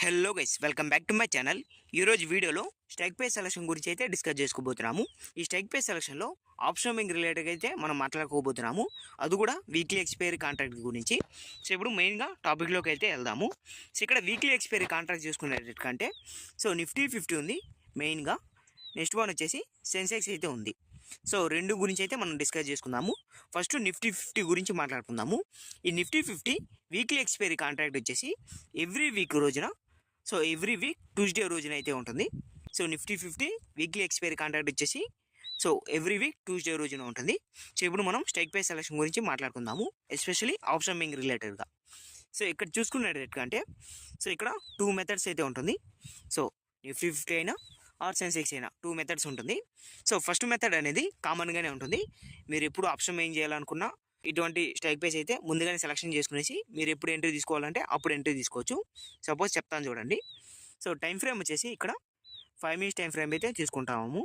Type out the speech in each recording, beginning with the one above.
Hello guys, welcome back to my channel. ఈరోజు వీడియోలో strike pay selection గురించి అయితే డిస్కస్ చేసుకోబోతున్నాము. ఈ స్ట్రైక్ పే సెలక్షన్లో ఆప్షనింగ్ రిలేటెడ్ అయితే మనం మాట్లాడుకోబోతున్నాము. అది కూడా వీక్లీ ఎక్స్పైరీ కాంట్రాక్ట్ గురించి. సో ఇప్పుడు మెయిన్గా టాపిక్లోకి అయితే వెళ్దాము. సో ఇక్కడ వీక్లీ ఎక్స్పైరీ కాంట్రాక్ట్ చూసుకునేటంటే సో నిఫ్టీ 50 ఉంది మెయిన్గా. నెక్స్ట్ వన్ వచ్చేసి సెన్సెక్స్ అయితే ఉంది. సో రెండు గురించి అయితే మనం డిస్కస్ చేసుకుందాము. ఫస్ట్ నిఫ్టీ 50 గురించి మాట్లాడుకుందాము. ఈ నిఫ్టీ 50 వీక్లీ ఎక్స్పైరీ కాంట్రాక్ట్ వచ్చేసి ఎవ్రీ వీక్ రోజున, సో ఎవ్రీ వీక్ ట్యూస్డే రోజున అయితే ఉంటుంది. So Nifty 50 weekly expiry contract వచ్చేసి సో ఎవ్రీ వీక్ ట్యూస్డే రోజున ఉంటుంది. సో ఇప్పుడు మనం స్ట్రైక్ పే సెలక్షన్ గురించి మాట్లాడుకుందాము, ఎస్పెషల్లీ ఆప్షనింగ్ రిలేటెడ్గా. సో ఇక్కడ చూసుకునేటంటే సో ఇక్కడ 2 మెథడ్స్ అయితే ఉంటుంది. సో నిఫ్టీ 50 అయినా ఆర్ సెన్సెక్స్ అయినా 2 మెథడ్స్ ఉంటుంది. సో ఫస్ట్ మెథడ్ అనేది కామన్గానే ఉంటుంది. మీరు ఎప్పుడు ఆప్షన్ ఏం చేయాలనుకున్నా ఇటువంటి స్ట్రైక్ ప్రైస్ అయితే ముందుగానే సెలెక్షన్ చేసుకునేసి మీరు ఎప్పుడు ఎంట్రీ తీసుకోవాలంటే అప్పుడు ఎంట్రీ తీసుకోవచ్చు. సపోజ్ చెప్తాను చూడండి. సో టైం ఫ్రేమ్ వచ్చేసి ఇక్కడ 5 minutes టైం ఫ్రేమ్ అయితే తీసుకుంటాము.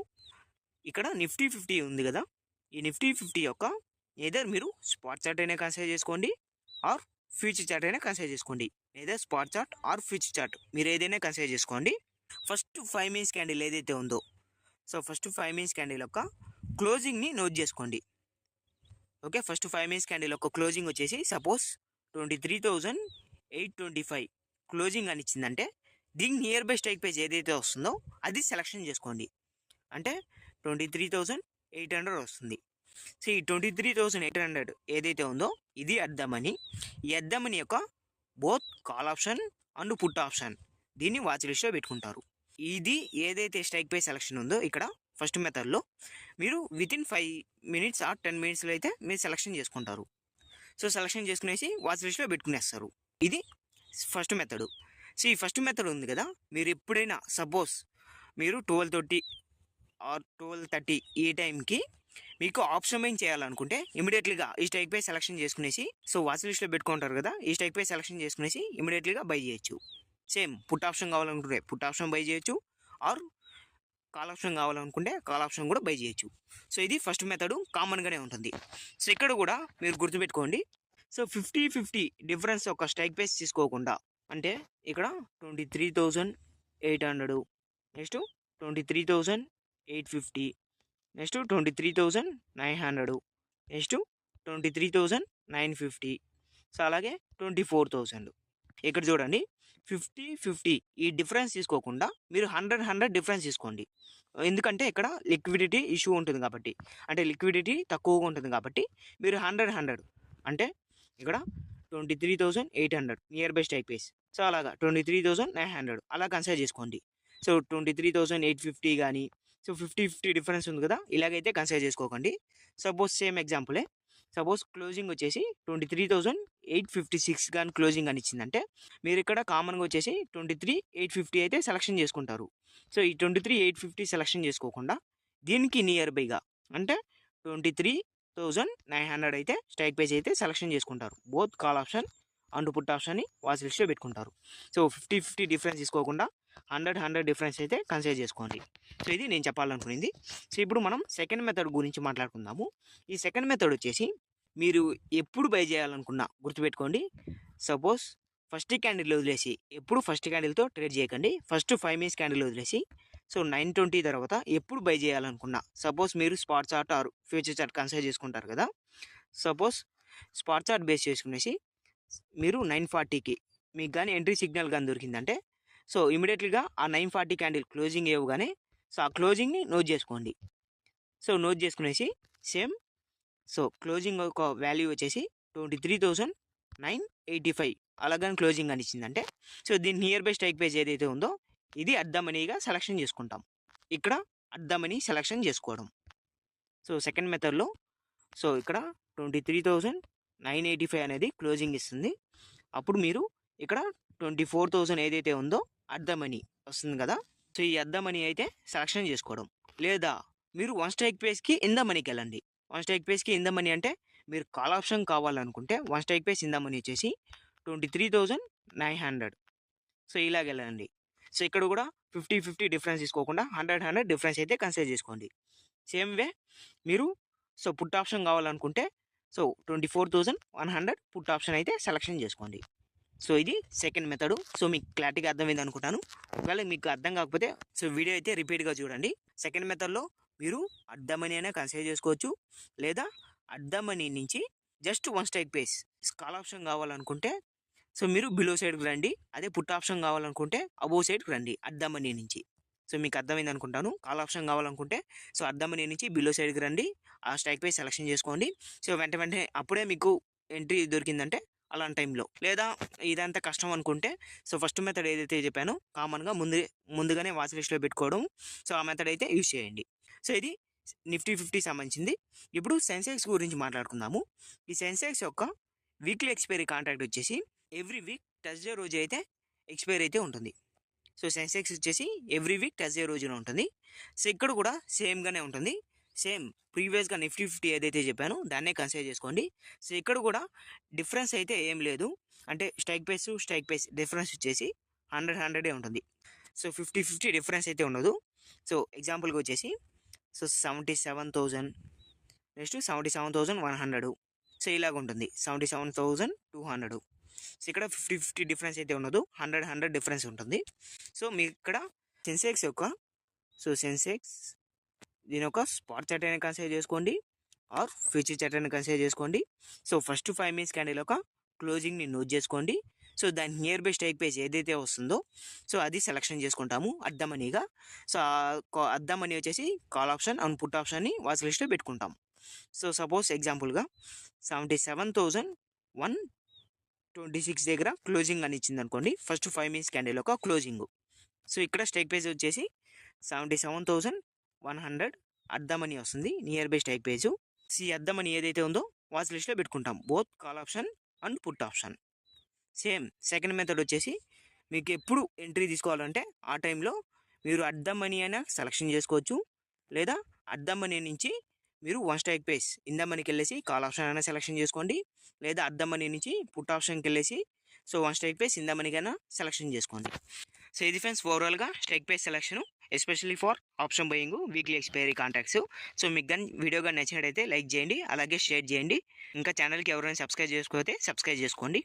ఇక్కడ నిఫ్టీ 50 ఉంది కదా, ఈ నిఫ్టీ 50 యొక్క ఏదర్ మీరు స్పాట్ చార్ట్ అయినా కన్సిడర్ చేసుకోండి ఆర్ ఫ్యూచర్ చార్ట్ అయినా కన్సిడర్ చేసుకోండి. Either spot chart or future chart మీరు ఏదైనా కన్సిడర్ చేసుకోండి. ఫస్ట్ 5 minutes క్యాండిల్ ఏదైతే ఉందో, సో ఫస్ట్ 5 minutes క్యాండిల్ యొక్క క్లోజింగ్ని నోట్ చేసుకోండి. ఓకే, ఫస్ట్ 5 minutes క్యాండిల్ యొక్క క్లోజింగ్ వచ్చేసి సపోజ్ 23,825 క్లోజింగ్ అని ఇచ్చిందంటే దీనికి నియర్ బై స్ట్రైక్ ప్రైస్ ఏదైతే వస్తుందో అది సెలెక్షన్ చేసుకోండి. అంటే 23,800 వస్తుంది. సో ఈ 23,800 ఏదైతే ఉందో ఇది అద్దమని, ఈ అద్దమని యొక్క both call option and put option దీన్ని వాచ్ లిస్ట్లో పెట్టుకుంటారు. ఇది ఏదైతే స్ట్రైక్ ప్రైస్ సెలెక్షన్ ఉందో ఇక్కడ ఫస్ట్ మెథడ్లో మీరు వితిన్ 5 minutes ఆర్ 10 minutesలో అయితే మీరు సెలెక్షన్ చేసుకుంటారు. సో సెలెక్షన్ చేసుకునేసి వాచ్ లిస్ట్లో పెట్టుకునేస్తారు. ఇది ఫస్ట్ మెథడ్. సో ఈ ఫస్ట్ మెథడ్ ఉంది కదా, మీరు ఎప్పుడైనా సపోజ్ మీరు 12:30 ఆర్ 12:30 ఈ టైంకి మీకు ఆప్షన్ ఏం చేయాలనుకుంటే ఇమీడియట్లీగా ఈ స్ట్రైక్ ప్రైస్ సెలెక్షన్ చేసుకునేసి సో వాచ్ లిస్ట్లో పెట్టుకుంటారు కదా, ఈ స్ట్రైక్ ప్రైస్ సెలెక్షన్ చేసుకునేసి ఇమీడియట్లీగా బై చేయొచ్చు. సేమ్ పుట్ ఆప్షన్ కావాలనుకుంటే పుట్ ఆప్షన్ బై చేయొచ్చు ఆర్ కాల్ ఆప్షన్ కావాలనుకుంటే కాల్ ఆప్షన్ కూడా బై చేయొచ్చు. సో ఇది ఫస్ట్ మెథడ్, కామన్గానే ఉంటుంది. సో ఇక్కడ కూడా మీరు గుర్తుపెట్టుకోండి. సో 50-50 డిఫరెన్స్ ఒక స్ట్రైక్ ప్రైస్ తీసుకోకుండా, అంటే ఇక్కడ 23,800, నెక్స్ట్ 23,850, నెక్స్ట్ 23,900, నెక్స్ట్ 23,950, సో అలాగే 24,000. ఇక్కడ చూడండి 50-50 ఈ డిఫరెన్స్ తీసుకోకుండా మీరు 100 డిఫరెన్స్ తీసుకోండి. ఎందుకంటే ఇక్కడ లిక్విడిటీ ఇష్యూ ఉంటుంది కాబట్టి, అంటే లిక్విడిటీ తక్కువగా ఉంటుంది కాబట్టి మీరు 100 అంటే ఇక్కడ 23,800 near by strike price, so అలాగా 23,900 అలా కన్సిడర్ చేసుకోండి. సో 23,850 కానీ సో 50-50 డిఫరెన్స్ ఉంది కదా, ఇలాగైతే కన్సిడర్ చేసుకోకండి. సపోజ్ సేమ్ ఎగ్జాంపులే, సపోజ్ క్లోజింగ్ వచ్చేసి 23,856 కానీ క్లోజింగ్ అని ఇచ్చిందంటే మీరు ఇక్కడ కామన్గా వచ్చేసి 23,850 అయితే సెలెక్షన్ చేసుకుంటారు. సో ఈ 23,850 సెలెక్షన్ చేసుకోకుండా దీనికి నియర్ బైగా అంటే 23,900 అయితే స్ట్రైక్ ప్రైస్ అయితే సెలెక్షన్ చేసుకుంటారు. Both call option and put ఆప్షన్ని వాచ్ లిస్ట్లో పెట్టుకుంటారు. సో 50-50 డిఫరెన్స్ తీసుకోకుండా 100 డిఫరెన్స్ అయితే కన్సిడర్ చేసుకోండి. సో ఇది నేను చెప్పాలనుకునేది. సో ఇప్పుడు మనం సెకండ్ మెథడ్ గురించి మాట్లాడుకుందాము. ఈ సెకండ్ మెథడ్ వచ్చేసి మీరు ఎప్పుడు బై చేయాలనుకున్నా గుర్తుపెట్టుకోండి. సపోజ్ ఫస్ట్ క్యాండిల్ వదిలేసి, ఎప్పుడు ఫస్ట్ క్యాండిల్తో ట్రేడ్ చేయకండి. ఫస్ట్ 5 minutes క్యాండిల్ వదిలేసి సో 9:20 తర్వాత ఎప్పుడు బై చేయాలనుకున్నా, సపోజ్ మీరు spot chart or future chart consider చేసుకుంటారు కదా, సపోజ్ స్పాట్ చార్ట్ బేస్ చేసుకునేసి మీరు 9:40కి మీకు కానీ ఎంట్రీ సిగ్నల్ కానీ దొరికిందంటే సో ఇమీడియట్లీగా ఆ 9:40 క్యాండిల్ క్లోజింగ్ ఇవ్వగానే సో ఆ క్లోజింగ్ని నోట్ చేసుకోండి. సో నోట్ చేసుకునేసి సేమ్ సో క్లోజింగ్ ఒక వాల్యూ వచ్చేసి 23,985 అలాగని క్లోజింగ్ అని ఇచ్చిందంటే సో దీని నియర్ బై స్ట్రైక్ ప్రైస్ ఏదైతే ఉందో ఇది అద్దమనీగా సెలెక్షన్ చేసుకుంటాం. ఇక్కడ అద్దమని సెలెక్షన్ చేసుకోవడం. సో సెకండ్ మెథడ్లో సో ఇక్కడ 23,985 అనేది క్లోజింగ్ ఇస్తుంది. అప్పుడు మీరు ఇక్కడ 24,000 ఏదైతే ఉందో అద్దమని వస్తుంది కదా, సో ఈ అద్దమని అయితే సెలెక్షన్ చేసుకోవడం. లేదా మీరు వన్ స్ట్రైక్ ప్రైస్కి ఇన్ ద మనీకి వెళ్ళండి. వన్ స్ట్రైక్ ప్రైస్కి ఇన్ ద మనీ అంటే మీరు కాల్ ఆప్షన్ కావాలనుకుంటే one strike price in the money వచ్చేసి 23,900. సో ఇలాగ వెళ్ళండి. సో ఇక్కడ కూడా 50-50 డిఫరెన్స్ తీసుకోకుండా 100 డిఫరెన్స్ అయితే కన్సిడర్ చేసుకోండి. సేమ్ వే మీరు సో పుట్ ఆప్షన్ కావాలనుకుంటే సో 24,100 పుట్ ఆప్షన్ అయితే సెలెక్షన్ చేసుకోండి. సో ఇది సెకండ్ మెథడ్. సో మీకు క్లారిటీగా అర్థమైంది అనుకుంటాను. ఒకవేళ మీకు అర్థం కాకపోతే సో వీడియో అయితే రిపీట్గా చూడండి. సెకండ్ మెథడ్లో మీరు అడ్డ మనీ అయినా కన్సిడర్ చేసుకోవచ్చు, లేదా అడ్డ మనీ నుంచి just one strike price call option కావాలనుకుంటే సో మీరు బిలో సైడ్కి రండి. అదే పుట్ ఆప్షన్ కావాలనుకుంటే అబోవ్ సైడ్కి రండి అడ్డ మనీ నుంచి. సో మీకు అర్థమైంది అనుకుంటాను. కాల్ ఆప్షన్ కావాలనుకుంటే సో అడ్డ మనీ నుంచి బిలో సైడ్కి రండి, ఆ స్ట్రైక్ ప్రైస్ సెలెక్షన్ చేసుకోండి. సో వెంటనే అప్పుడే మీకు ఎంట్రీ దొరికిందంటే అలాంటి టైంలో. లేదా ఇదంతా కష్టం అనుకుంటే సో ఫస్ట్ మెథడ్ ఏదైతే చెప్పానో కామన్గా ముందుగానే వాచ్ లిస్ట్లో పెట్టుకోవడం, సో ఆ మెథడ్ అయితే యూజ్ చేయండి. సో ఇది నిఫ్టీ 50 సంబంధించింది. ఇప్పుడు సెన్సెక్స్ గురించి మాట్లాడుకుందాము. ఈ సెన్సెక్స్ యొక్క వీక్లీ ఎక్స్పైరీ కాంట్రాక్ట్ వచ్చేసి ఎవ్రీ వీక్ థర్స్డే రోజు అయితే ఎక్స్పైరీ అయితే ఉంటుంది. సో సెన్సెక్స్ వచ్చేసి ఎవ్రీ వీక్ థర్స్డే రోజున ఉంటుంది. సో ఇక్కడ కూడా సేమ్గానే ఉంటుంది. సేమ్ ప్రీవియస్గా నిఫ్టీ 50 ఏదైతే చెప్పానో దాన్నే కన్సిడర్ చేసుకోండి. సో ఇక్కడ కూడా డిఫరెన్స్ అయితే ఏం లేదు. అంటే స్ట్రైక్ ప్రైస్ డిఫరెన్స్ వచ్చేసి 100 ఉంటుంది. సో 50 డిఫరెన్స్ అయితే ఉండదు. సో ఎగ్జాంపుల్గా వచ్చేసి సో 77,000 నెక్స్ట్ 77,100. సో ఇలాగ ఉంటుంది 77,200. సో ఇక్కడ 50 డిఫరెన్స్ అయితే ఉండదు, 100 డిఫరెన్స్ ఉంటుంది. సో మీకు ఇక్కడ సెన్సెక్స్ యొక్క సెన్సెక్స్ దీని ఒక స్పాట్ చార్ట్ అయినా కన్సిడర్ చేసుకోండి, ఆర్ ఫ్యూచర్ చార్ట్ అయినా కన్సిడర్ చేసుకోండి. సో ఫస్ట్ 5 minutes క్యాండిల్ ఒక క్లోజింగ్ని నోట్ చేసుకోండి. సో దాని నియర్ బై స్ట్రైక్ ప్రైస్ ఏదైతే వస్తుందో సో అది సెలెక్షన్ చేసుకుంటాము అడ్డ మనీగా. సో అడ్డ మనీ వచ్చేసి కాల్ ఆప్షన్ అండ్ పుట్ ఆప్షన్ని వాచ్ లిస్ట్లో పెట్టుకుంటాం. సో సపోజ్ ఎగ్జాంపుల్గా 77,126 దగ్గర క్లోజింగ్ అని ఇచ్చింది అనుకోండి, ఫస్ట్ 5 minutes క్యాండిల్ ఒక క్లోజింగ్. సో ఇక్కడ స్ట్రైక్ ప్రైస్ వచ్చేసి 77,100 అడ్డ మనీ వస్తుంది నియర్ బై స్ట్రైక్ ప్రైస్. ఈ అడ్డ మనీ ఏదైతే ఉందో వాచ్ లిస్ట్లో పెట్టుకుంటాం, both call option and put option. Same second method వచ్చేసి మీకు ఎప్పుడు ఎంట్రీ తీసుకోవాలంటే ఆ టైంలో మీరు అడ్డ మనీ అయినా సెలెక్షన్ చేసుకోవచ్చు, లేదా అడ్డ మనీ నుంచి మీరు వన్ స్ట్రైక్ ప్రైస్ ఇంద మనీకి వెళ్ళేసి కాల్ ఆప్షన్ అయినా సెలెక్షన్ చేసుకోండి, లేదా అడ్డ మనీ నుంచి పుట్ ఆప్షన్కి వెళ్ళేసి సో వన్ స్ట్రైక్ ప్రైస్ ఇంద మనీకైనా సెలెక్షన్ చేసుకోండి. సో ఇది ఫ్రెండ్స్ ఓవరాల్గా strike price selection especially for option buying weekly expiry contracts. So మీకు కానీ వీడియో కానీ నచ్చినట్టయితే లైక్ చేయండి, అలాగే షేర్ చేయండి. ఇంకా ఛానల్కి ఎవరైనా సబ్స్క్రైబ్ చేసుకోకపోతే సబ్స్క్రైబ్ చేసుకోండి.